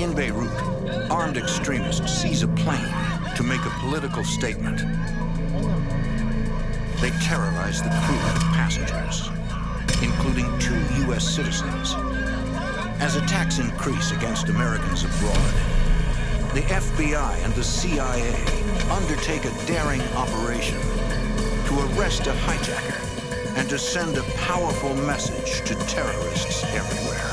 In Beirut, armed extremists seize a plane to make a political statement. They terrorize the crew and passengers, including 2 U.S. citizens. As attacks increase against Americans abroad, the FBI and the CIA undertake a daring operation to arrest a hijacker and to send a powerful message to terrorists everywhere.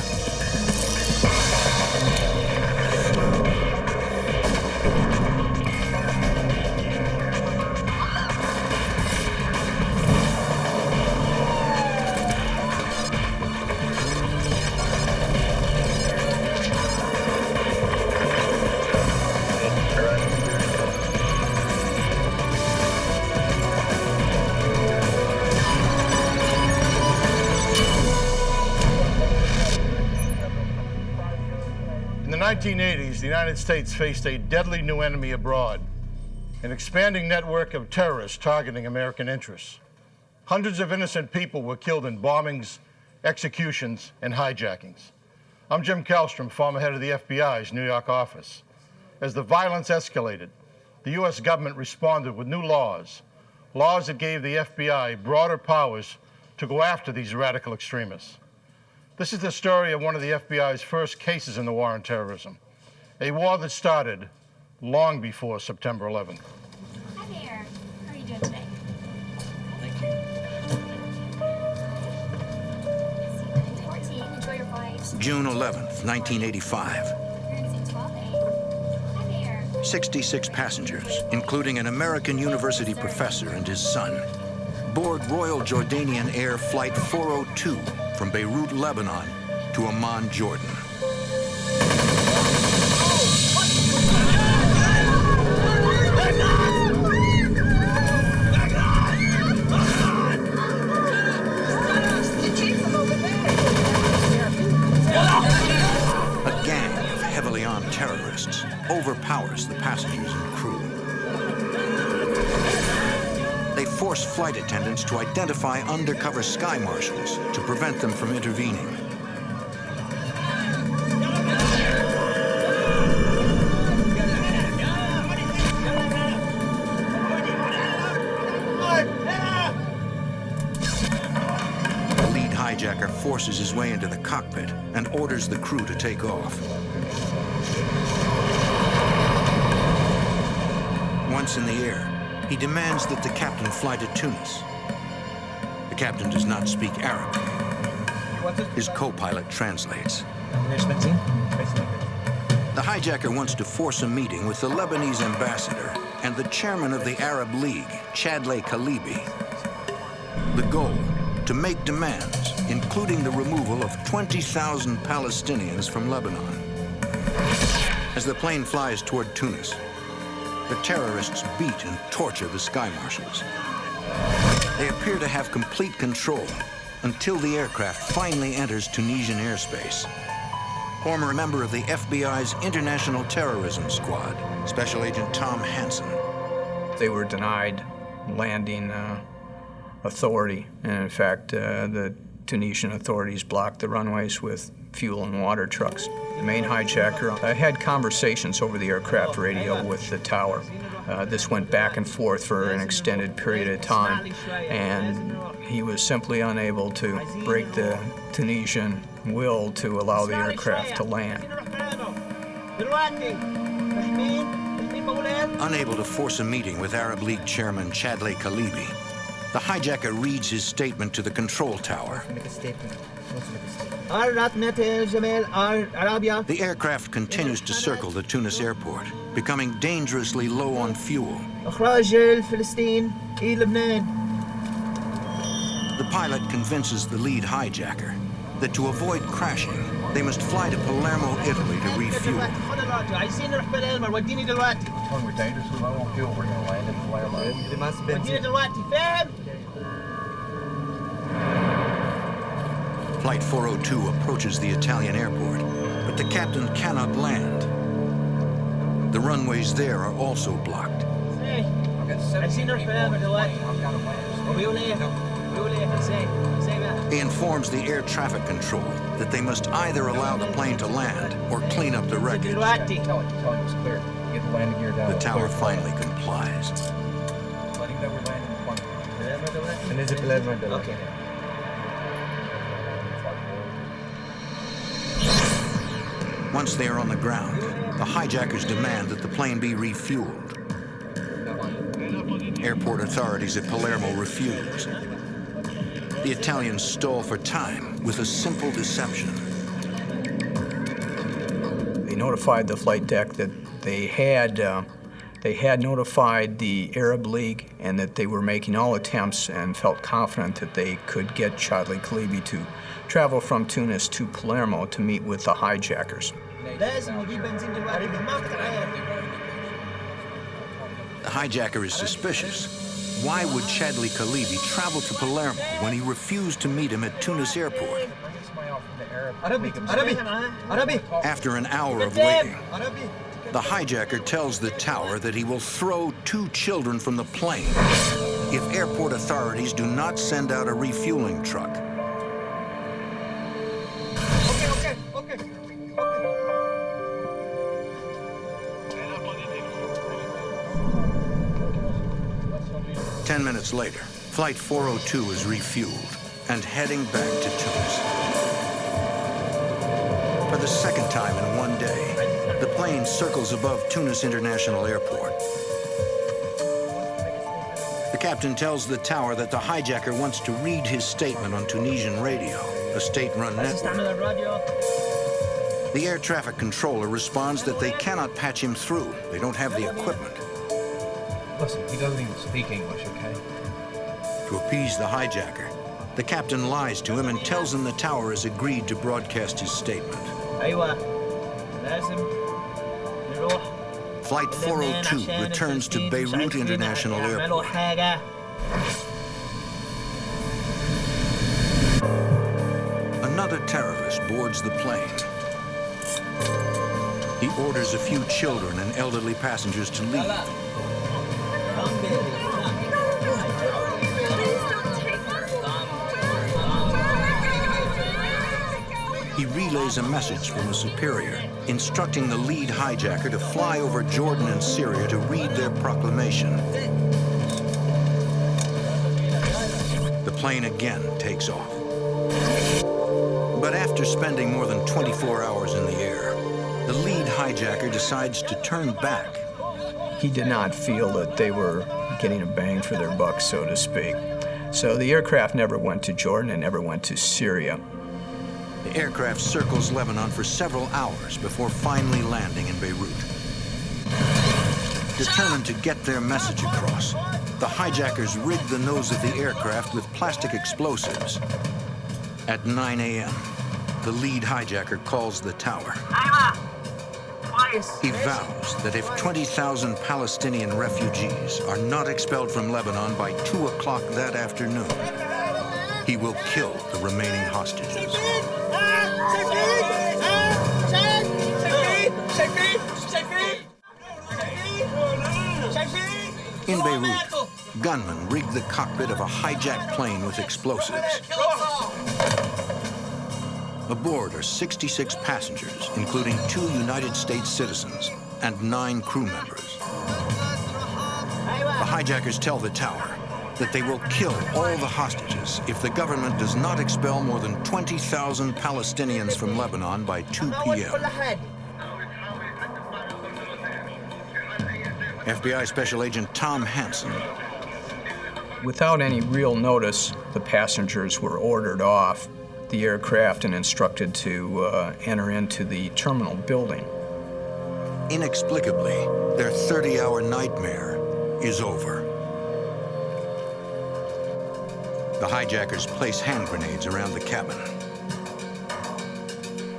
In the 1980s, the United States faced a deadly new enemy abroad, an expanding network of terrorists targeting American interests. Hundreds of innocent people were killed in bombings, executions, and hijackings. I'm Jim Kallstrom, former head of the FBI's New York office. As the violence escalated, the U.S. government responded with new laws that gave the FBI broader powers to go after these radical extremists. This is the story of one of the FBI's first cases in the war on terrorism, a war that started long before September 11th. Hi there. How are you doing today? Thank you. 14. Enjoy your flight. June 11th, 1985. You're in seat 12A. Hi there. 66 passengers, including an American university professor and his son, board Royal Jordanian Air Flight 402 from Beirut, Lebanon to Amman, Jordan. A gang of heavily armed terrorists overpowers the passengers and crew. They force flight attendants to identify undercover sky marshals to prevent them from intervening. The lead hijacker forces his way into the cockpit and orders the crew to take off. Once in the air, he demands that the captain fly to Tunis. The captain does not speak Arabic. His co-pilot translates. The hijacker wants to force a meeting with the Lebanese ambassador and the chairman of the Arab League, Chadley Khalibi. The goal, to make demands, including the removal of 20,000 Palestinians from Lebanon. As the plane flies toward Tunis, the terrorists beat and torture the sky marshals. They appear to have complete control until the aircraft finally enters Tunisian airspace. Former member of the FBI's International Terrorism Squad, Special Agent Tom Hansen. They were denied landing authority, and in fact, the Tunisian authorities blocked the runways with fuel and water trucks. The main hijacker had conversations over the aircraft radio with the tower. This went back and forth for an extended period of time, and he was simply unable to break the Tunisian will to allow the aircraft to land. Unable to force a meeting with Arab League chairman Chadley Khalibi, the hijacker reads his statement to the control tower. The aircraft continues to circle the Tunis airport, becoming dangerously low on fuel. The pilot convinces the lead hijacker that to avoid crashing, they must fly to Palermo, Italy to refuel. We're dangerous, we low on fuel, we're going to land in Palermo. Flight 402 approaches the Italian airport, but the captain cannot land. The runways there are also blocked. He informs the air traffic control that they must either allow the plane to land or clean up the wreckage. Tell it it's clear. Get the landing gear down. The tower finally complies. Let him know we're landing the plane. Okay. Once they are on the ground, the hijackers demand that the plane be refueled. Airport authorities at Palermo refuse. The Italians stall for time with a simple deception. They notified the flight deck that they had notified the Arab League and that they were making all attempts and felt confident that they could get Chadley Kalibi to travel from Tunis to Palermo to meet with the hijackers. The hijacker is suspicious. Why would Chadley Kalibi travel to Palermo when he refused to meet him at Tunis airport? After an hour of waiting, the hijacker tells the tower that he will throw 2 children from the plane if airport authorities do not send out a refueling truck. Okay. 10 minutes later, Flight 402 is refueled and heading back to Tunis. For the second time in one day, the plane circles above Tunis International Airport. The captain tells the tower that the hijacker wants to read his statement on Tunisian radio, a state-run network. The air traffic controller responds that they cannot patch him through. They don't have the equipment. Listen, he doesn't even speak English, okay? To appease the hijacker, the captain lies to him and tells him the tower has agreed to broadcast his statement. Flight 402 returns to Beirut International Airport. Another terrorist boards the plane. He orders a few children and elderly passengers to leave. He relays a message from a superior, instructing the lead hijacker to fly over Jordan and Syria to read their proclamation. The plane again takes off. But after spending more than 24 hours in the air, the lead hijacker decides to turn back. He did not feel that they were getting a bang for their buck, so to speak. So the aircraft never went to Jordan and never went to Syria. The aircraft circles Lebanon for several hours before finally landing in Beirut. Determined to get their message across, the hijackers rigged the nose of the aircraft with plastic explosives. At 9 a.m., the lead hijacker calls the tower. He vows that if 20,000 Palestinian refugees are not expelled from Lebanon by 2 o'clock that afternoon, he will kill the remaining hostages. In Beirut, gunmen rigged the cockpit of a hijacked plane with explosives. Aboard are 66 passengers, including 2 United States citizens and 9 crew members. The hijackers tell the tower that they will kill all the hostages if the government does not expel more than 20,000 Palestinians from Lebanon by 2 p.m. FBI Special Agent Tom Hansen. Without any real notice, the passengers were ordered off the aircraft and instructed to enter into the terminal building. Inexplicably, their 30-hour nightmare is over. The hijackers place hand grenades around the cabin.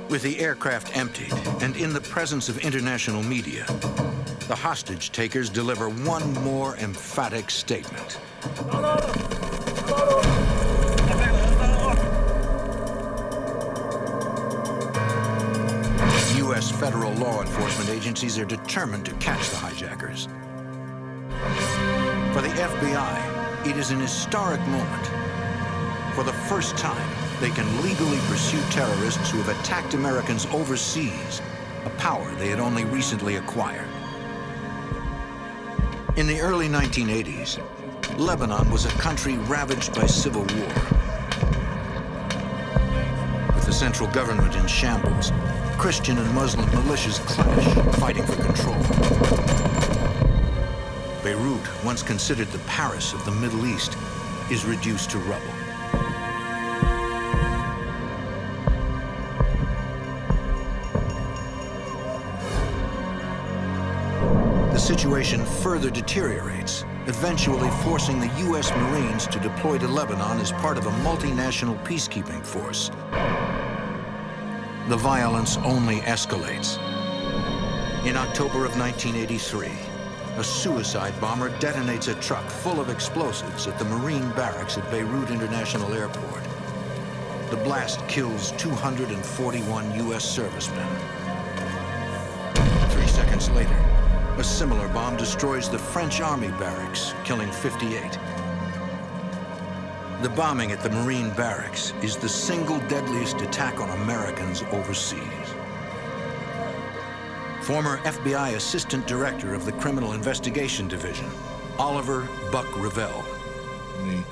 With the aircraft emptied and in the presence of international media, the hostage takers deliver one more emphatic statement. U.S. federal law enforcement agencies are determined to catch the hijackers. For the FBI, it is an historic moment. For the first time, they can legally pursue terrorists who have attacked Americans overseas, a power they had only recently acquired. In the early 1980s, Lebanon was a country ravaged by civil war. With the central government in shambles, Christian and Muslim militias clash, fighting for control. Beirut, once considered the Paris of the Middle East, is reduced to rubble. The situation further deteriorates, eventually forcing the U.S. Marines to deploy to Lebanon as part of a multinational peacekeeping force. The violence only escalates. In October of 1983, a suicide bomber detonates a truck full of explosives at the Marine barracks at Beirut International Airport. The blast kills 241 U.S. servicemen. 3 seconds later, a similar bomb destroys the French Army barracks, killing 58. The bombing at the Marine barracks is the single deadliest attack on Americans overseas. Former FBI Assistant Director of the Criminal Investigation Division, Oliver Buck Revell. The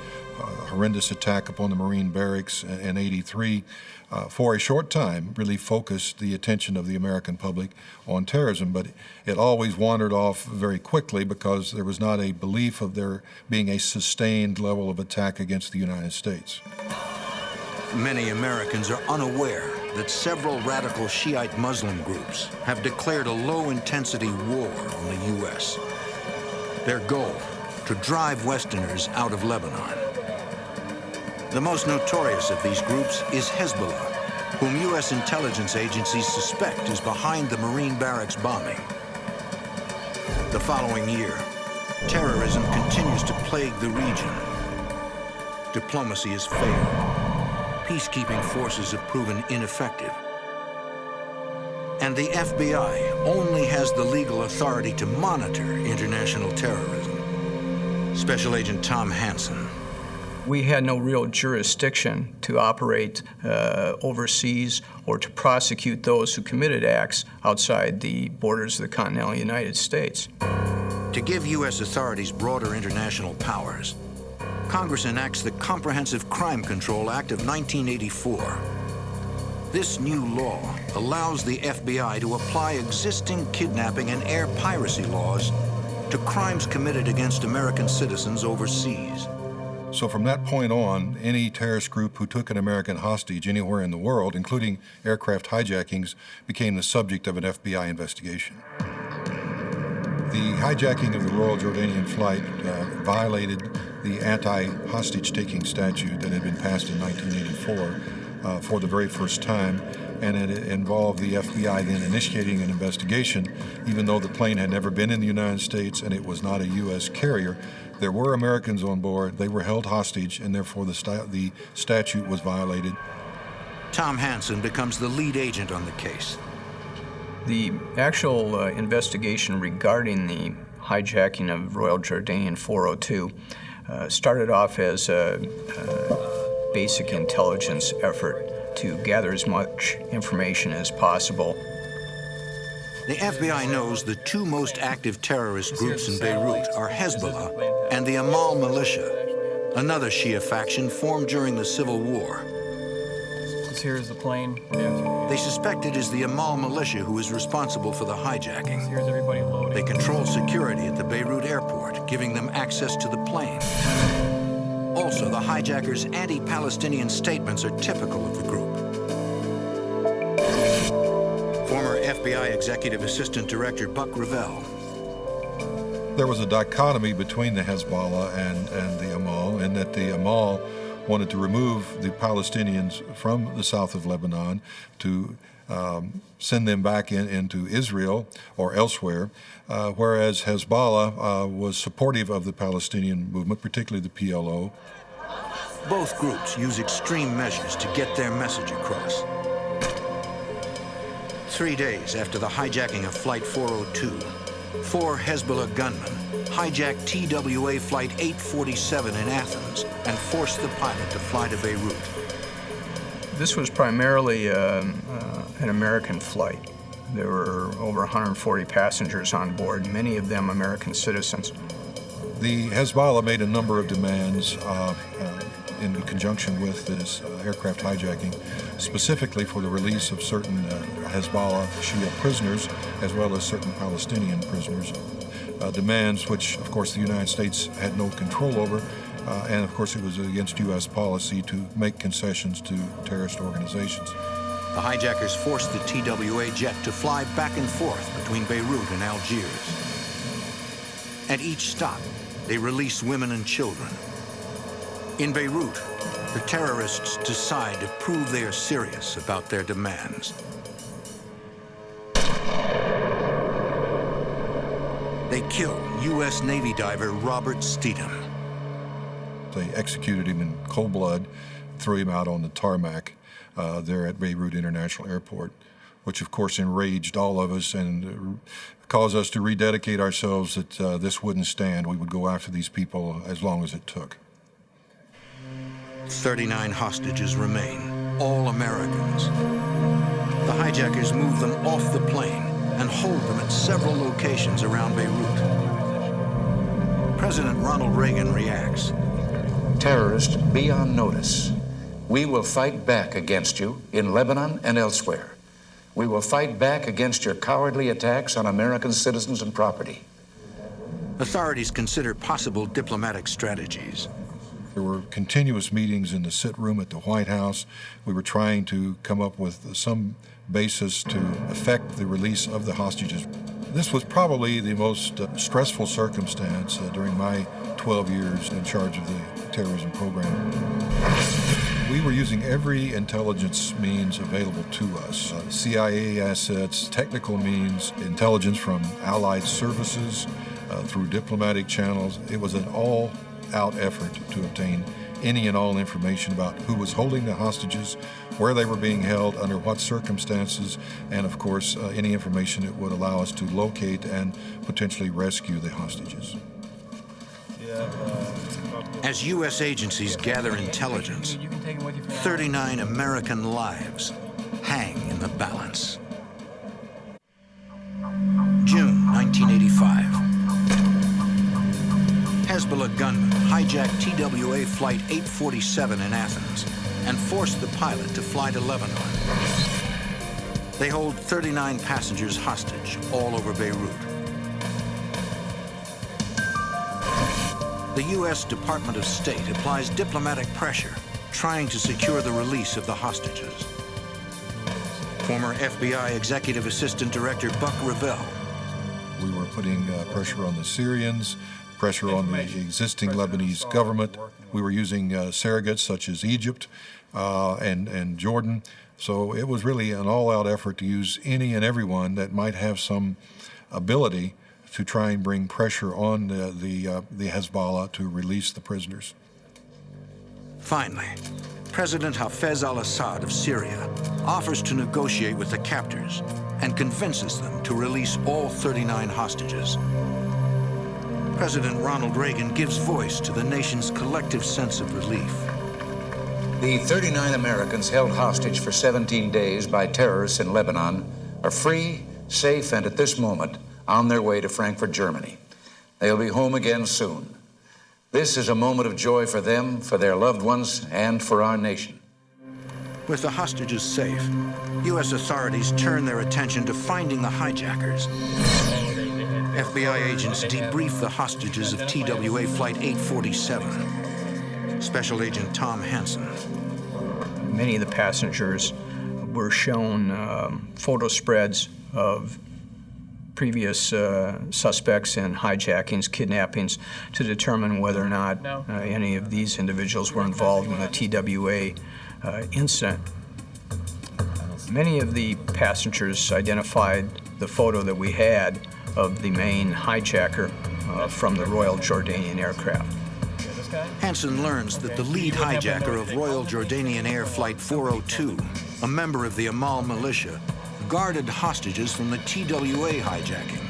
horrendous attack upon the Marine barracks in '83, for a short time, really focused the attention of the American public on terrorism, but it always wandered off very quickly because there was not a belief of there being a sustained level of attack against the United States. Many Americans are unaware that several radical Shiite Muslim groups have declared a low-intensity war on the U.S. Their goal, to drive Westerners out of Lebanon. The most notorious of these groups is Hezbollah, whom U.S. intelligence agencies suspect is behind the Marine barracks bombing. The following year, terrorism continues to plague the region. Diplomacy has failed. Peacekeeping forces have proven ineffective. And the FBI only has the legal authority to monitor international terrorism. Special Agent Tom Hansen. We had no real jurisdiction to operate overseas or to prosecute those who committed acts outside the borders of the continental United States. To give U.S. authorities broader international powers, Congress enacts the Comprehensive Crime Control Act of 1984. This new law allows the FBI to apply existing kidnapping and air piracy laws to crimes committed against American citizens overseas. So from that point on, any terrorist group who took an American hostage anywhere in the world, including aircraft hijackings, became the subject of an FBI investigation. The hijacking of the Royal Jordanian flight violated the anti-hostage-taking statute that had been passed in 1984 for the very first time, and it involved the FBI then initiating an investigation, even though the plane had never been in the United States and it was not a U.S. carrier. There were Americans on board, they were held hostage, and therefore the statute was violated. Tom Hansen becomes the lead agent on the case. The actual investigation regarding the hijacking of Royal Jordanian 402 started off as a basic intelligence effort to gather as much information as possible. The FBI knows the two most active terrorist groups in Beirut are Hezbollah and the Amal militia, another Shia faction formed during the Civil War. Here's the plane. They suspect it is the Amal militia who is responsible for the hijacking. Here's everybody loading. They control security at the Beirut airport, giving them access to the plane. Also, the hijackers' anti-Palestinian statements are typical of the group. Former FBI Executive Assistant Director Buck Revell. There was a dichotomy between the Hezbollah and the Amal, in that the Amal wanted to remove the Palestinians from the south of Lebanon to send them back into Israel or elsewhere, whereas Hezbollah was supportive of the Palestinian movement, particularly the PLO. Both groups use extreme measures to get their message across. 3 days after the hijacking of Flight 402, 4 Hezbollah gunmen, hijacked TWA Flight 847 in Athens and forced the pilot to fly to Beirut. This was primarily an American flight. There were over 140 passengers on board, many of them American citizens. The Hezbollah made a number of demands in conjunction with this aircraft hijacking, specifically for the release of certain Hezbollah Shia prisoners, as well as certain Palestinian prisoners. Demands which, of course, the United States had no control over, and of course it was against U.S. policy to make concessions to terrorist organizations. The hijackers forced the TWA jet to fly back and forth between Beirut and Algiers. At each stop, they release women and children. In Beirut, the terrorists decide to prove they are serious about their demands. They kill U.S. Navy diver Robert Steedham. They executed him in cold blood, threw him out on the tarmac there at Beirut International Airport, which of course enraged all of us and caused us to rededicate ourselves that this wouldn't stand. We would go after these people as long as it took. 39 hostages remain, all Americans. The hijackers move them off the plane and hold them at several locations around Beirut. President Ronald Reagan reacts. Terrorists, be on notice. We will fight back against you in Lebanon and elsewhere. We will fight back against your cowardly attacks on American citizens and property. Authorities consider possible diplomatic strategies. There were continuous meetings in the sit room at the White House. We were trying to come up with some basis to effect the release of the hostages. This was probably the most stressful circumstance during my 12 years in charge of the terrorism program. We were using every intelligence means available to us. CIA assets, technical means, intelligence from allied services, through diplomatic channels. It was an all-out effort to obtain any and all information about who was holding the hostages, where they were being held, under what circumstances, and of course any information that would allow us to locate and potentially rescue the hostages. As U.S. agencies gather intelligence, 39 American lives hang in the balance. June 1985. Hezbollah gunmen hijacked TWA Flight 847 in Athens and forced the pilot to fly to Lebanon. They hold 39 passengers hostage all over Beirut. The U.S. Department of State applies diplomatic pressure, trying to secure the release of the hostages. Former FBI Executive Assistant Director Buck Revell. We were putting pressure on the Syrians, pressure on the existing Lebanese government. We were using surrogates such as Egypt and Jordan. So it was really an all-out effort to use any and everyone that might have some ability to try and bring pressure on the Hezbollah to release the prisoners. Finally, President Hafez al-Assad of Syria offers to negotiate with the captors and convinces them to release all 39 hostages. President Ronald Reagan gives voice to the nation's collective sense of relief. The 39 Americans held hostage for 17 days by terrorists in Lebanon are free, safe, and at this moment on their way to Frankfurt, Germany. They'll be home again soon. This is a moment of joy for them, for their loved ones, and for our nation. With the hostages safe, U.S. authorities turn their attention to finding the hijackers. FBI agents debrief the hostages of TWA Flight 847. Special Agent Tom Hansen. Many of the passengers were shown photo spreads of previous suspects in hijackings, kidnappings, to determine whether or not any of these individuals were involved in the TWA incident. Many of the passengers identified the photo that we had of the main hijacker from the Royal Jordanian aircraft. Hansen learns that the lead hijacker of Royal Jordanian Air Flight 402, a member of the Amal militia, guarded hostages from the TWA hijacking.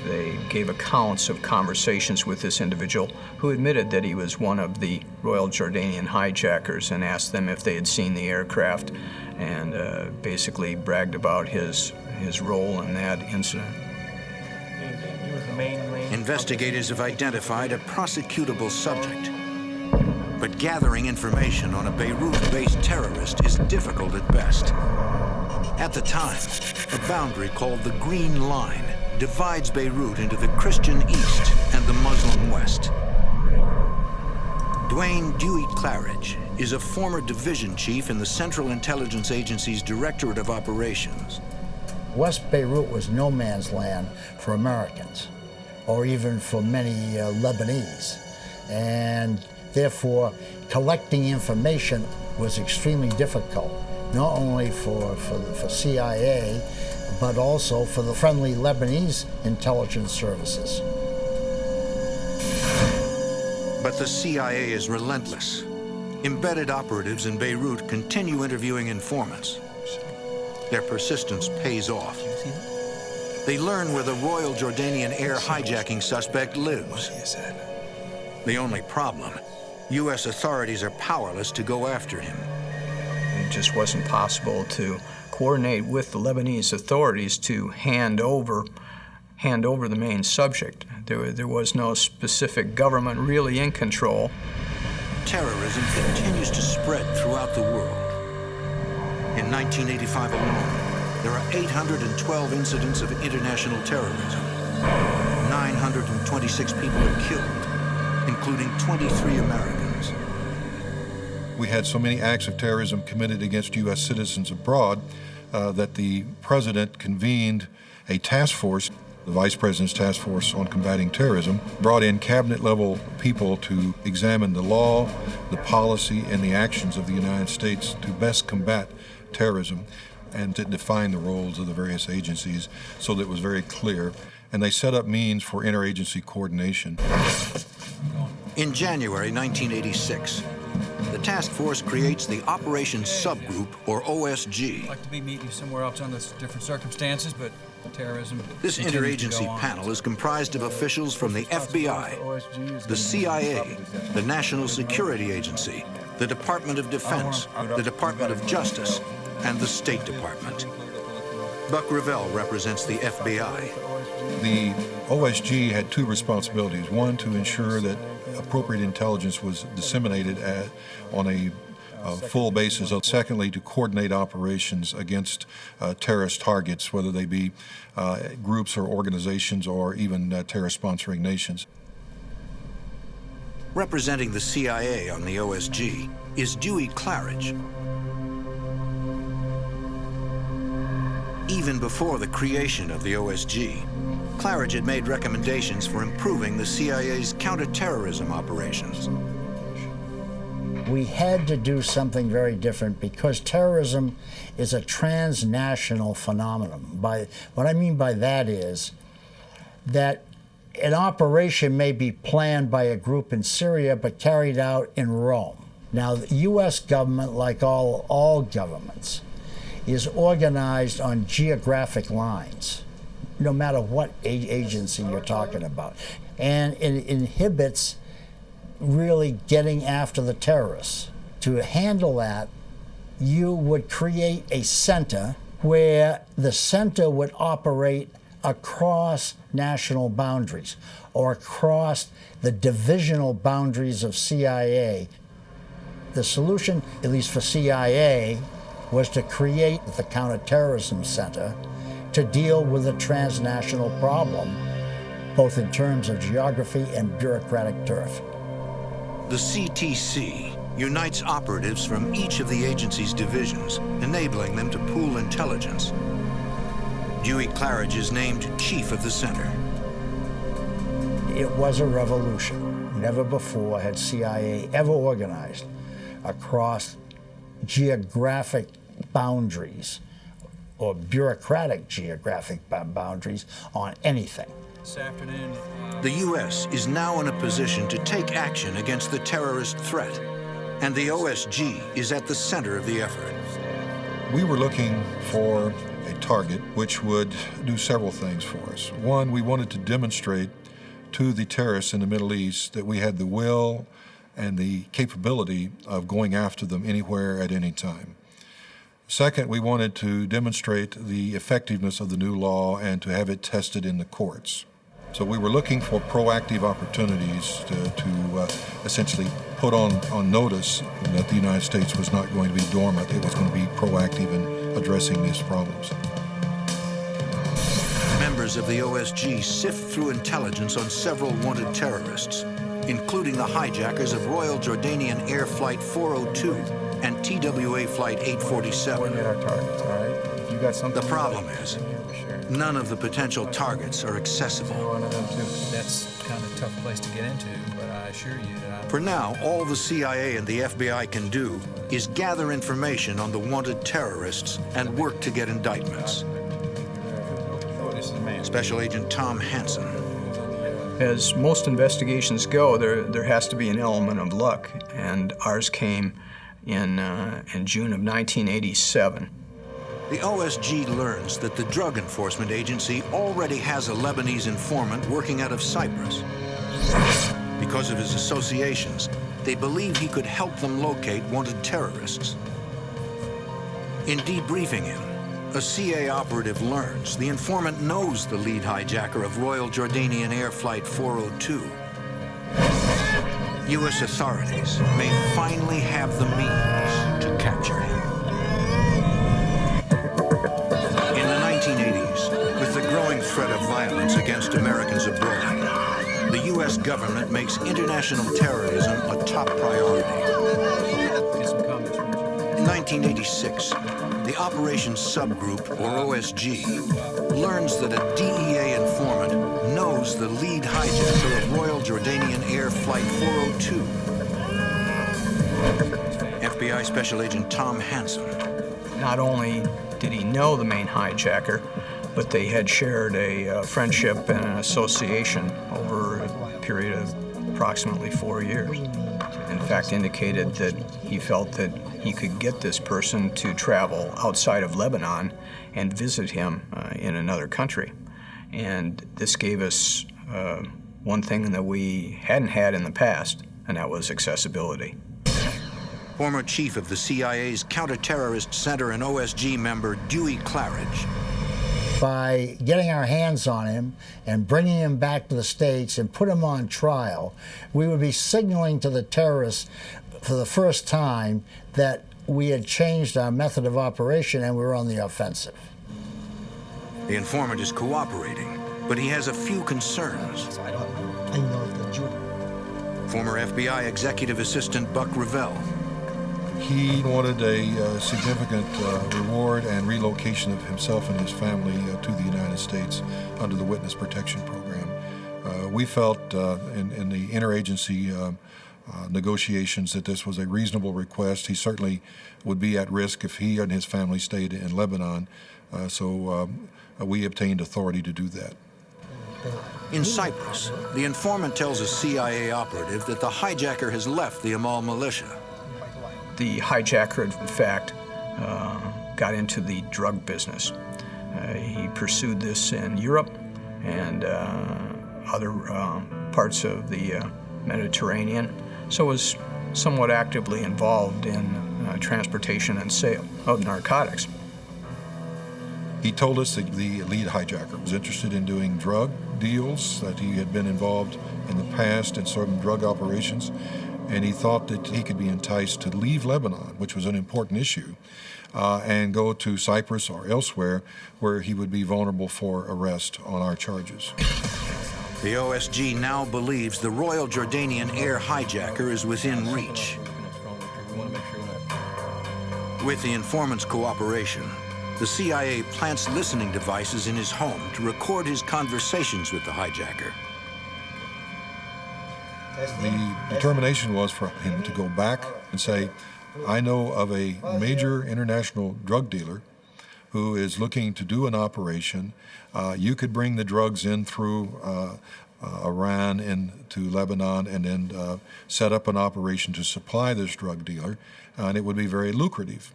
They gave accounts of conversations with this individual who admitted that he was one of the Royal Jordanian hijackers, and asked them if they had seen the aircraft, and basically bragged about his role in that incident. He was the main lane. Investigators have identified a prosecutable subject. But gathering information on a Beirut-based terrorist is difficult at best. At the time, a boundary called the Green Line divides Beirut into the Christian East and the Muslim West. Dwayne Dewey Claridge is a former division chief in the Central Intelligence Agency's Directorate of Operations. West Beirut was no man's land for Americans, or even for many Lebanese. And therefore, collecting information was extremely difficult, not only for CIA, but also for the friendly Lebanese intelligence services. But the CIA is relentless. Embedded operatives in Beirut continue interviewing informants. Their persistence pays off. They learn where the Royal Jordanian air hijacking suspect lives. The only problem, U.S. authorities are powerless to go after him. It just wasn't possible to coordinate with the Lebanese authorities to hand over the main subject. There was no specific government really in control. Terrorism continues to spread throughout the world. In 1985 alone, there are 812 incidents of international terrorism. 926 people are killed, including 23 Americans. We had so many acts of terrorism committed against U.S. citizens abroad that the president convened a task force, the Vice President's Task Force on Combating Terrorism, brought in cabinet-level people to examine the law, the policy, and the actions of the United States to best combat terrorism, and to define the roles of the various agencies so that it was very clear. And they set up means for interagency coordination. In January 1986, the task force creates the Operations Subgroup, or OSG. I'd like to be meeting somewhere else under different circumstances, but terrorism. This interagency panel is comprised of officials from the FBI, the CIA, the National Security Agency, the Department of Defense, the Department of Justice, and the State Department. Buck Revell represents the FBI. The OSG had two responsibilities. One, to ensure that appropriate intelligence was disseminated on a full basis. Secondly, to coordinate operations against terrorist targets, whether they be groups or organizations or even terrorist-sponsoring nations. Representing the CIA on the OSG is Dewey Claridge. Even before the creation of the OSG, Claridge had made recommendations for improving the CIA's counter-terrorism operations. We had to do something very different because terrorism is a transnational phenomenon. What I mean by that is that an operation may be planned by a group in Syria but carried out in Rome. Now, the U.S. government, like all governments, is organized on geographic lines, no matter what agency you're talking about. And it inhibits really getting after the terrorists. To handle that, you would create a center where the center would operate across national boundaries or across the divisional boundaries of CIA. The solution, at least for CIA, was to create the Counter-Terrorism Center to deal with a transnational problem, both in terms of geography and bureaucratic turf. The CTC unites operatives from each of the agency's divisions, enabling them to pool intelligence. Dewey Claridge is named chief of the center. It was a revolution. Never before had CIA ever organized across geographic boundaries or bureaucratic geographic boundaries on anything. This afternoon, The U.S. is now in a position to take action against the terrorist threat, and the OSG is at the center of the effort. We were looking for a target which would do several things for us. One, we wanted to demonstrate to the terrorists in the Middle East that we had the will and the capability of going after them anywhere at any time. Second, we wanted to demonstrate the effectiveness of the new law and to have it tested in the courts. So we were looking for proactive opportunities to essentially put on notice that the United States was not going to be dormant. It was going to be proactive in addressing these problems. Members of the OSG sift through intelligence on several wanted terrorists, including the hijackers of Royal Jordanian Air Flight 402 and TWA Flight 847. Coordinate our targets, all right? If you got something. The problem is, none of the potential targets are accessible. One of them too. That's kind of a tough place to get into, but I assure you that For now, all the CIA and the FBI can do is gather information on the wanted terrorists and work to get indictments. This is a man. Special Agent Tom Hansen. As most investigations go, there has to be an element of luck, and ours came in June of 1987. The OSG learns that the Drug Enforcement Agency already has a Lebanese informant working out of Cyprus. Because of his associations, they believe he could help them locate wanted terrorists. In debriefing him, a CA operative learns the informant knows the lead hijacker of Royal Jordanian Air Flight 402. U.S. authorities may finally have the means to capture him. In the 1980s, with the growing threat of violence against Americans abroad, the U.S. government makes international terrorism a top priority. get some comments from you. In 1986, the Operations Subgroup, or OSG, learns that a DEA informant knows the lead hijacker of Royal Jordanian Air Flight 402. FBI Special Agent Tom Hansen. Not only did he know the main hijacker, but they had shared a friendship and an association over a period of approximately 4 years. In fact, indicated that he felt that he could get this person to travel outside of Lebanon and visit him in another country. And this gave us one thing that we hadn't had in the past, and that was accessibility. Former chief of the CIA's Counter-Terrorist Center and OSG member Dewey Claridge. By getting our hands on him and bringing him back to the States and put him on trial, we would be signaling to the terrorists for the first time that we had changed our method of operation and we were on the offensive. The informant is cooperating, but he has a few concerns. Former FBI Executive Assistant Buck Revelle. He wanted a significant reward and relocation of himself and his family to the United States under the Witness Protection Program. We felt in the interagency negotiations that this was a reasonable request. He certainly would be at risk if he and his family stayed in Lebanon, so we obtained authority to do that. In Cyprus, the informant tells a CIA operative that the hijacker has left the Amal militia. The hijacker, in fact, got into the drug business. He pursued this in Europe and other parts of the Mediterranean, so was somewhat actively involved in transportation and sale of narcotics. He told us that the lead hijacker was interested in doing drug deals, that he had been involved in the past in certain drug operations, and he thought that he could be enticed to leave Lebanon, which was an important issue, and go to Cyprus or elsewhere where he would be vulnerable for arrest on our charges. The OSG now believes the Royal Jordanian Air hijacker is within reach. With the informant's cooperation, the CIA plants listening devices in his home to record his conversations with the hijacker. The determination was for him to go back and say, I know of a major international drug dealer who is looking to do an operation. You could bring the drugs in through Iran into Lebanon and then set up an operation to supply this drug dealer, and it would be very lucrative.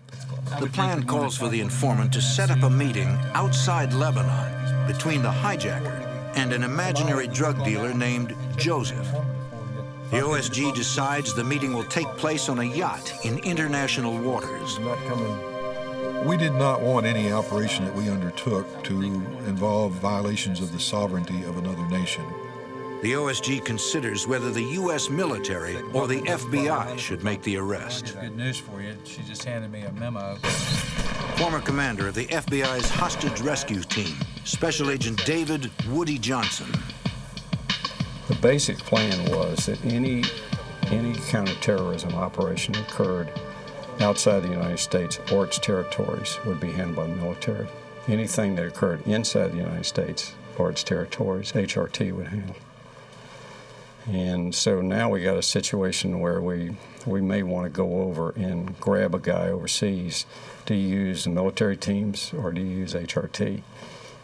The plan calls for the informant to set up a meeting outside Lebanon between the hijacker and an imaginary drug dealer named Joseph. The OSG decides the meeting will take place on a yacht in international waters. We did not want any operation that we undertook to involve violations of the sovereignty of another nation. The OSG considers whether the U.S. military or the FBI should make the arrest. Good news for you. She just handed me a memo. Former commander of the FBI's hostage rescue team, Special Agent David Woody Johnson. The basic plan was that any counterterrorism operation that occurred outside the United States or its territories would be handled by the military. Anything that occurred inside the United States or its territories, HRT would handle. And so now we got a situation where we may want to go over and grab a guy overseas. Do you use the military teams or do you use HRT?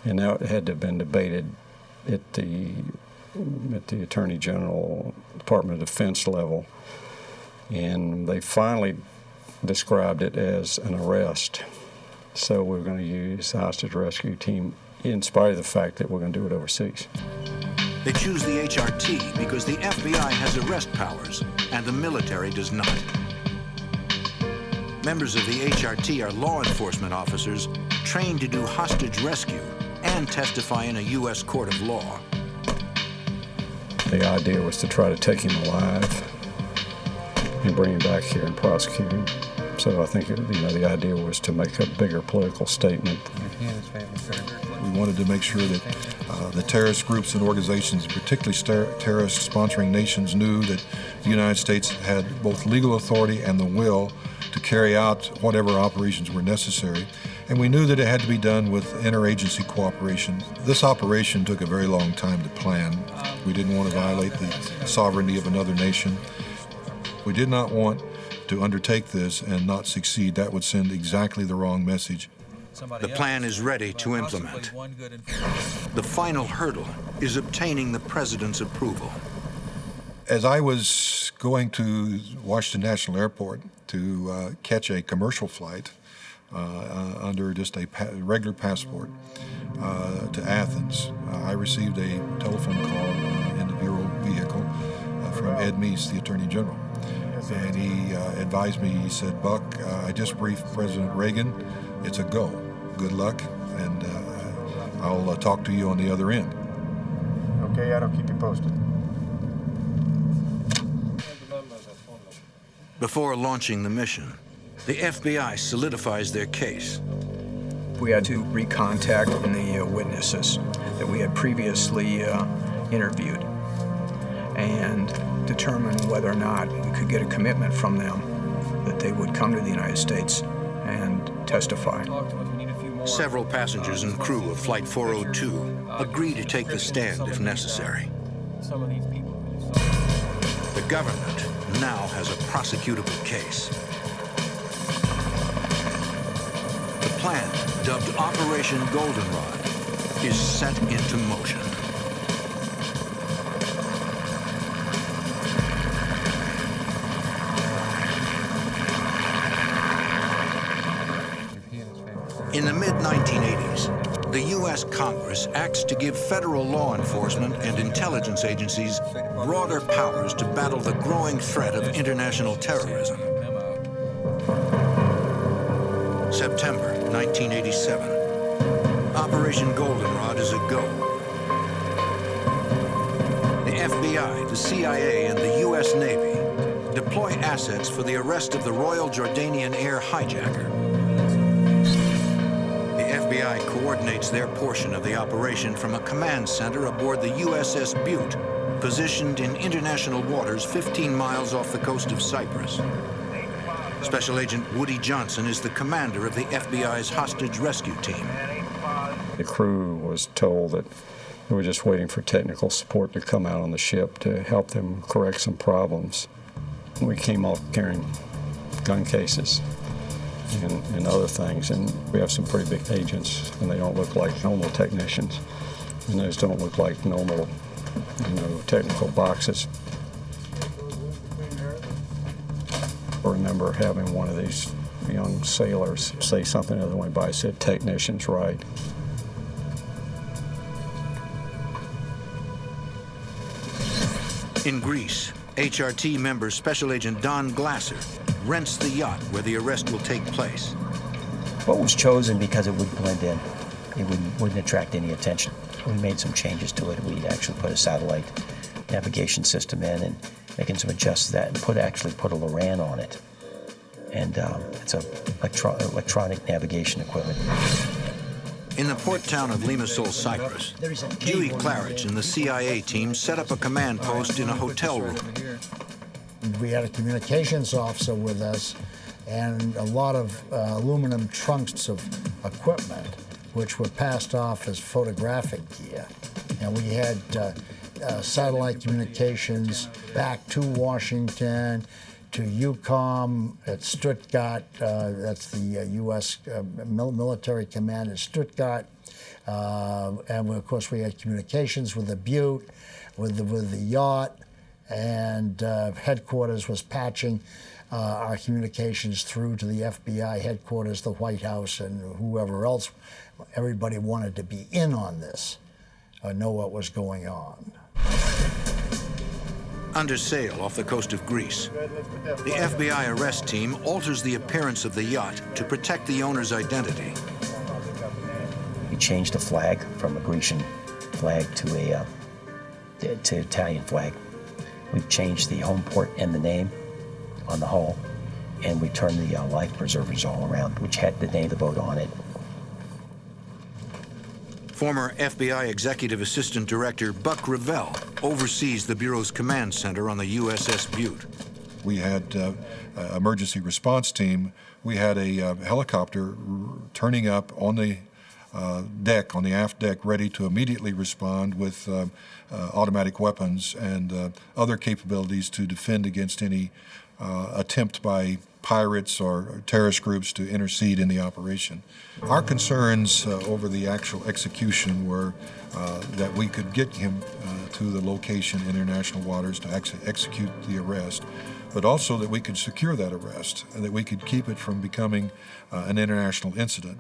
And that had to have been debated at the Attorney General, Department of Defense level. And they finally described it as an arrest. So we're going to use the hostage rescue team in spite of the fact that we're going to do it overseas. They choose the HRT because the FBI has arrest powers and the military does not. Members of the HRT are law enforcement officers trained to do hostage rescue and testify in a U.S. court of law. The idea was to try to take him alive and bring him back here and prosecute him. So I think the idea was to make a bigger political statement. We wanted to make sure that the terrorist groups and organizations, particularly terrorist sponsoring nations, knew that the United States had both legal authority and the will to carry out whatever operations were necessary. And we knew that it had to be done with interagency cooperation. This operation took a very long time to plan. We didn't want to violate the sovereignty of another nation. We did not want to undertake this and not succeed. That would send exactly the wrong message. The plan is ready to implement. The final hurdle is obtaining the president's approval. As I was going to Washington National Airport to catch a commercial flight under just a regular passport to Athens, I received a telephone call in the Bureau vehicle from Ed Meese, the Attorney General. And he advised me, he said, "Buck, I just briefed President Reagan. It's a go. Good luck, and I'll talk to you on the other end." Okay, I'll keep you posted. Before launching the mission, the FBI solidifies their case. We had to recontact the witnesses that we had previously interviewed and determine whether or not we could get a commitment from them that they would come to the United States and testify. Several passengers and crew of Flight 402 agree to take the stand if necessary. The government now has a prosecutable case. The plan, dubbed Operation Goldenrod, is set into motion. In the mid-1980s, the U.S. Congress acts to give federal law enforcement and intelligence agencies broader powers to battle the growing threat of international terrorism. September 1987. Operation Goldenrod is a go. The FBI, the CIA, and the U.S. Navy deploy assets for the arrest of the Royal Jordanian Air hijacker. The FBI coordinates their portion of the operation from a command center aboard the USS Butte, positioned in international waters 15 miles off the coast of Cyprus. Special Agent Woody Johnson is the commander of the FBI's hostage rescue team. The crew was told that they were just waiting for technical support to come out on the ship to help them correct some problems. We came off carrying gun cases and other things, and we have some pretty big agents, and they don't look like normal technicians, and those don't look like normal technical boxes. I remember having one of these young sailors say something the other way by. Said, "Technician's right." In Greece, HRT member Special Agent Don Glasser rents the yacht where the arrest will take place. What was chosen because it would blend in. It wouldn't attract any attention. We made some changes to it. We actually put a satellite navigation system in and making some adjustments to that and actually put a Loran on it. And it's a electronic navigation equipment. In the port town of Limassol, Cyprus, Dewey Claridge and the CIA team set up a command post in a hotel room. We had a communications officer with us and a lot of aluminum trunks of equipment, which were passed off as photographic gear. And we had satellite communications back to Washington, to EUCOM at Stuttgart, that's the U.S. military command at Stuttgart. And of course we had communications with the Butte, with the yacht, and headquarters was patching our communications through to the FBI headquarters, the White House, and whoever else. Everybody wanted to be in on this, know what was going on. Under sail off the coast of Greece, the FBI arrest team alters the appearance of the yacht to protect the owner's identity. We changed the flag from a Grecian flag to Italian flag. We've changed the home port and the name on the hull, and we turned the life preservers all around, which had the name of the boat on it. Former FBI Executive Assistant Director Buck Revell oversees the Bureau's command center on the USS Butte. We had an emergency response team. We had a helicopter turning up on the deck, on the aft deck, ready to immediately respond with automatic weapons and other capabilities to defend against any attempt by pirates or terrorist groups to intercede in the operation. Our concerns over the actual execution were that we could get him to the location in international waters to execute the arrest, but also that we could secure that arrest and that we could keep it from becoming an international incident.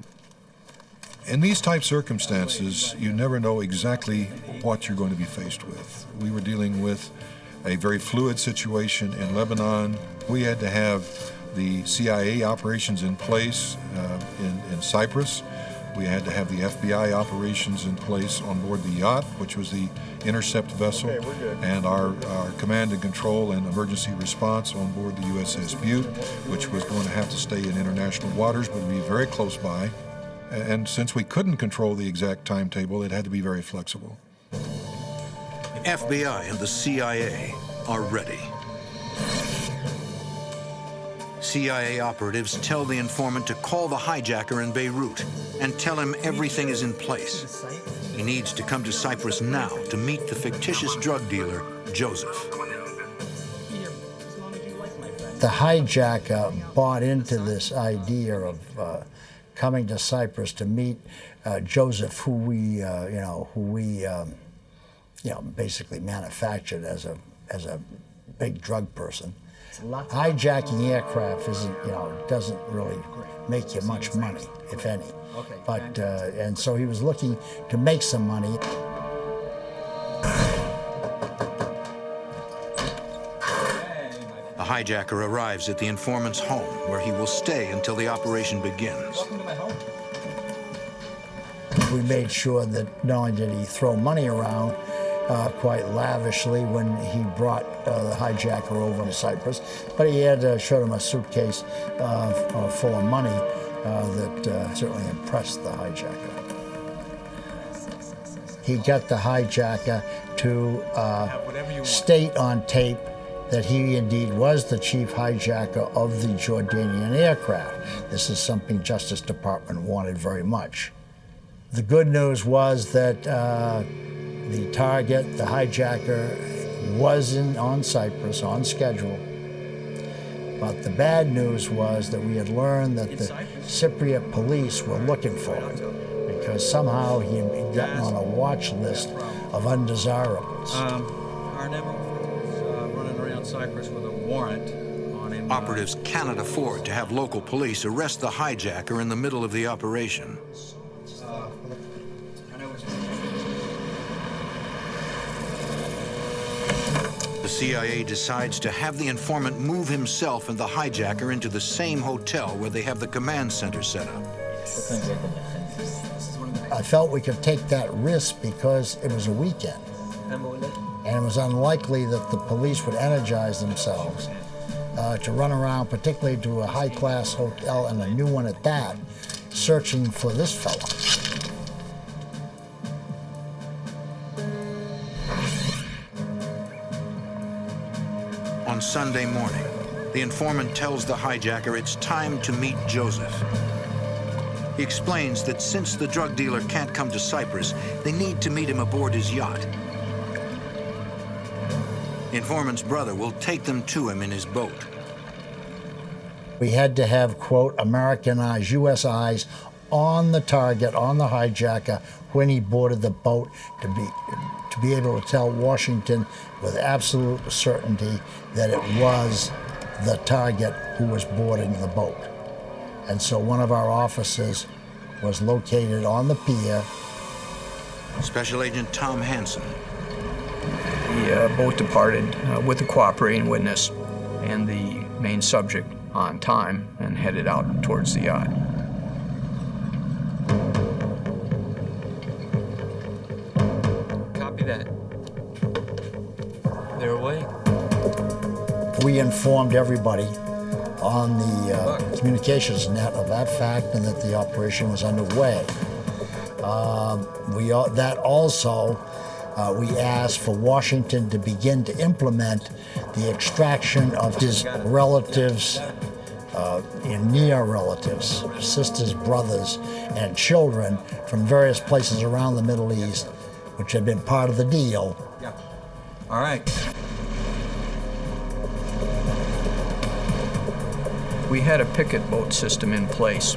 In these type circumstances, you never know exactly what you're going to be faced with. We were dealing with a very fluid situation in Lebanon. We had to have the CIA operations in place in Cyprus. We had to have the FBI operations in place on board the yacht, which was the intercept vessel, and our command and control and emergency response on board the USS Butte, which was going to have to stay in international waters but be very close by. And since we couldn't control the exact timetable, it had to be very flexible. FBI and the CIA are ready. CIA operatives tell the informant to call the hijacker in Beirut and tell him everything is in place. He needs to come to Cyprus now to meet the fictitious drug dealer, Joseph. The hijacker bought into this idea of coming to Cyprus to meet Joseph, who we basically manufactured as a big drug person. Hijacking aircraft doesn't really make you much money, if any. But and so he was looking to make some money. A hijacker arrives at the informant's home, where he will stay until the operation begins. We made sure that not only did he throw money around quite lavishly when he brought the hijacker over to Cyprus, but he had showed him a suitcase full of money that certainly impressed the hijacker. He got the hijacker to state on tape that he indeed was the chief hijacker of the Jordanian aircraft. This is something Justice Department wanted very much. The good news was that the target, the hijacker, was on Cyprus on schedule. But the bad news was that we had learned that the Cypriot police were looking for him because somehow he had gotten on a watch list of undesirables. Our neighbor was running around Cyprus with a warrant on him. Operatives cannot afford to have local police arrest the hijacker in the middle of the operation. The CIA decides to have the informant move himself and the hijacker into the same hotel where they have the command center set up. I felt we could take that risk because it was a weekend. And it was unlikely that the police would energize themselves to run around, particularly to a high-class hotel and a new one at that, searching for this fella. On Sunday morning, the informant tells the hijacker it's time to meet Joseph. He explains that since the drug dealer can't come to Cyprus, they need to meet him aboard his yacht. The informant's brother will take them to him in his boat. We had to have, quote, American eyes, U.S. eyes on the target, on the hijacker, when he boarded the boat to be able to tell Washington with absolute certainty that it was the target who was boarding the boat. And so one of our officers was located on the pier. Special Agent Tom Hansen. The boat departed with the cooperating witness and the main subject on time and headed out towards the yacht. Copy that. They're away. We informed everybody on the communications net of that fact and that the operation was underway. We asked for Washington to begin to implement the extraction of his relatives, near relatives, sisters, brothers, and children from various places around the Middle East, which had been part of the deal. Yeah. All right. We had a picket boat system in place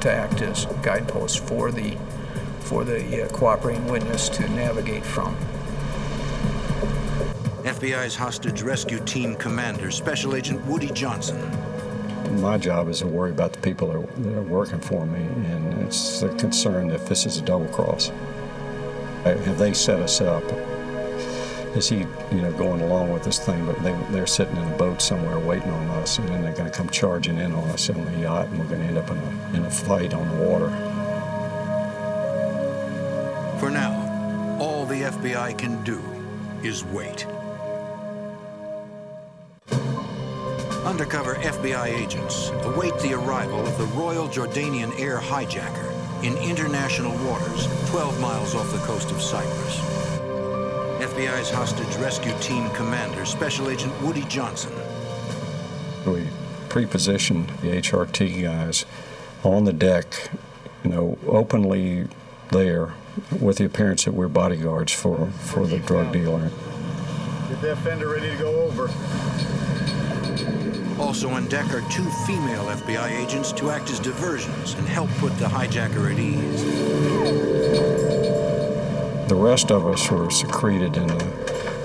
to act as guideposts for the cooperating witness to navigate from. FBI's hostage rescue team commander, Special Agent Woody Johnson. My job is to worry about the people that are working for me, and it's a concern if this is a double cross. Have they set us up? Is he, going along with this thing, but they're sitting in a boat somewhere waiting on us, and then they're going to come charging in on us on the yacht, and we're going to end up in a fight on the water. For now, all the FBI can do is wait. Undercover FBI agents await the arrival of the Royal Jordanian Air hijacker in international waters 12 miles off the coast of Cyprus. FBI's hostage rescue team commander, Special Agent Woody Johnson. We pre-positioned the HRT guys on the deck, openly there with the appearance that we're bodyguards for the drug dealer. Get that fender ready to go over. Also on deck are two female FBI agents to act as diversions and help put the hijacker at ease. The rest of us were secreted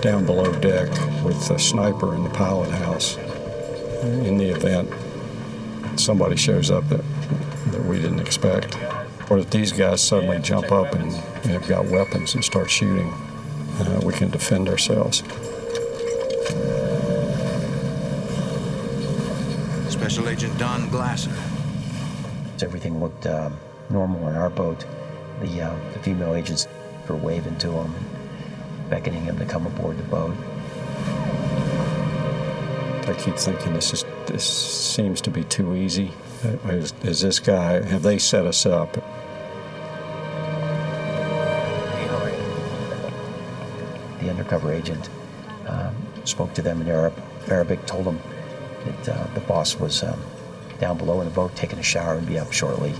down below deck with a sniper in the pilot house in the event somebody shows up that we didn't expect. Or that these guys suddenly jump up and have got weapons and start shooting. We can defend ourselves. Special Agent Don Glasser. Everything looked normal on our boat. The female agents were waving to him, beckoning him to come aboard the boat. I keep thinking this seems to be too easy. Is this guy, have they set us up? The undercover agent spoke to them in Arabic, told them that the boss was down below in the boat taking a shower and be up shortly.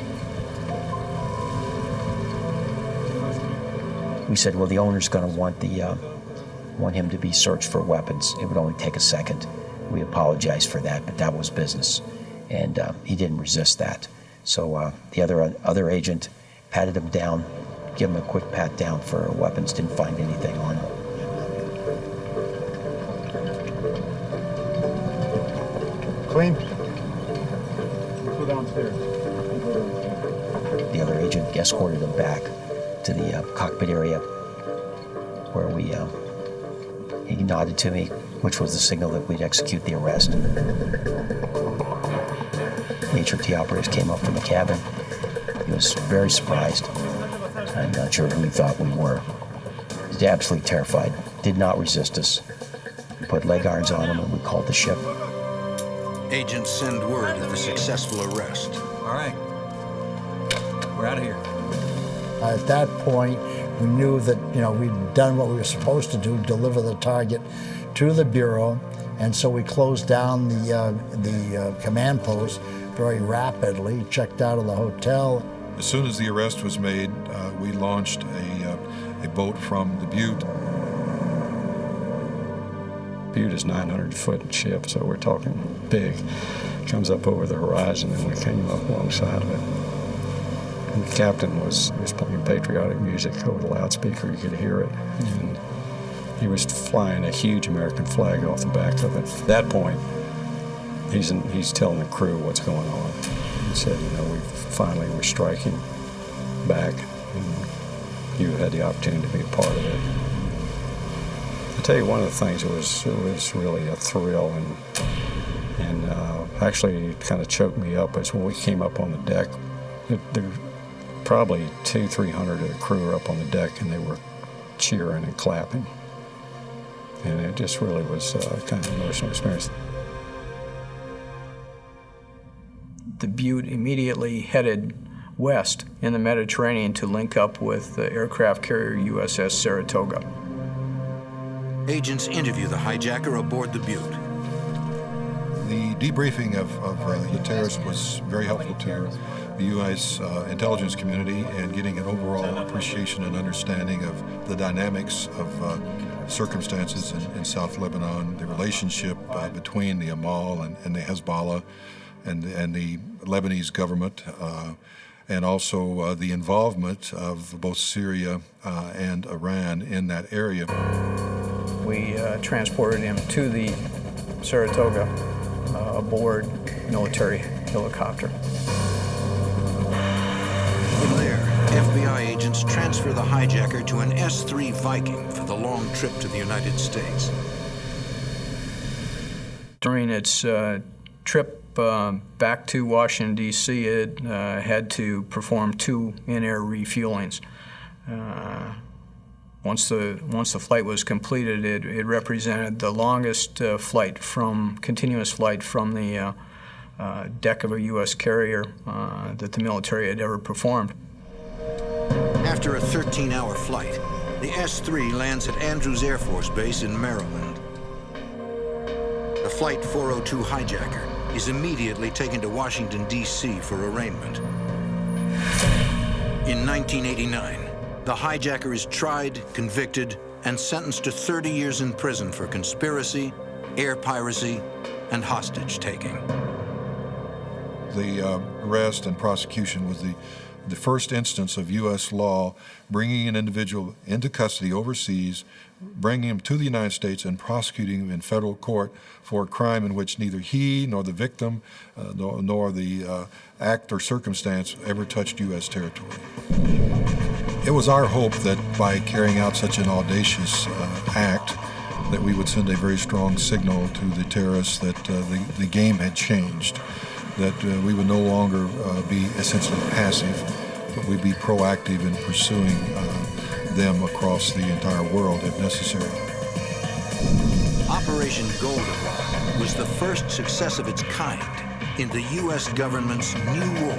We said, well, the owner's going to want him to be searched for weapons. It would only take a second. We apologized for that, but that was business. And he didn't resist that. So the other agent patted him down give them a quick pat down for weapons. Didn't find anything on them. Clean. Go downstairs. The other agent escorted him back to the cockpit area where he nodded to me, which was the signal that we'd execute the arrest. The HRT operators came up from the cabin. He was very surprised. I'm not sure who he thought we were. He was absolutely terrified. Did not resist us. We put leg irons on him and we called the ship. Agents send word of the successful arrest. All right. We're out of here. At that point, we knew that we'd done what we were supposed to do, deliver the target to the Bureau, and so we closed down the command post very rapidly, checked out of the hotel. As soon as the arrest was made, we launched a boat from the Butte. Butte is 900-foot ship, so we're talking big. Comes up over the horizon, and we came up alongside of it. And the captain was playing patriotic music over the loudspeaker. You could hear it. And he was flying a huge American flag off the back of it. At that point, he's telling the crew what's going on. He said, we finally were striking back, and you had the opportunity to be a part of it. I'll tell you one of the things that was really a thrill and actually kind of choked me up is when we came up on the deck. There probably 200-300 of the crew were up on the deck, and they were cheering and clapping. And it just really was kind of an emotional experience. The Butte immediately headed west in the Mediterranean to link up with the aircraft carrier USS Saratoga. Agents interview the hijacker aboard the Butte. The debriefing of the terrorist was very helpful to the U.S. Intelligence community and getting an overall appreciation and understanding of the dynamics of circumstances in South Lebanon, the relationship between the Amal and the Hezbollah and the Lebanese government, and also the involvement of both Syria and Iran in that area. We transported him to the Saratoga aboard military helicopter. From there, FBI agents transfer the hijacker to an S-3 Viking for the long trip to the United States. During its trip back to Washington, D.C., it had to perform 2 in-air refuelings. Once the flight was completed, it represented the longest continuous flight from the deck of a U.S. carrier that the military had ever performed. After a 13-hour flight, the S-3 lands at Andrews Air Force Base in Maryland. The Flight 402 hijacker is immediately taken to Washington, D.C. for arraignment. In 1989, the hijacker is tried, convicted, and sentenced to 30 years in prison for conspiracy, air piracy, and hostage-taking. The arrest and prosecution was the first instance of U.S. law bringing an individual into custody overseas, bringing him to the United States, and prosecuting him in federal court for a crime in which neither he nor the victim nor the act or circumstance ever touched U.S. territory. It was our hope that by carrying out such an audacious act, that we would send a very strong signal to the terrorists that the game had changed, that we would no longer be essentially passive, but we'd be proactive in pursuing them across the entire world if necessary. Operation Goldenrod was the first success of its kind in the U.S. government's new war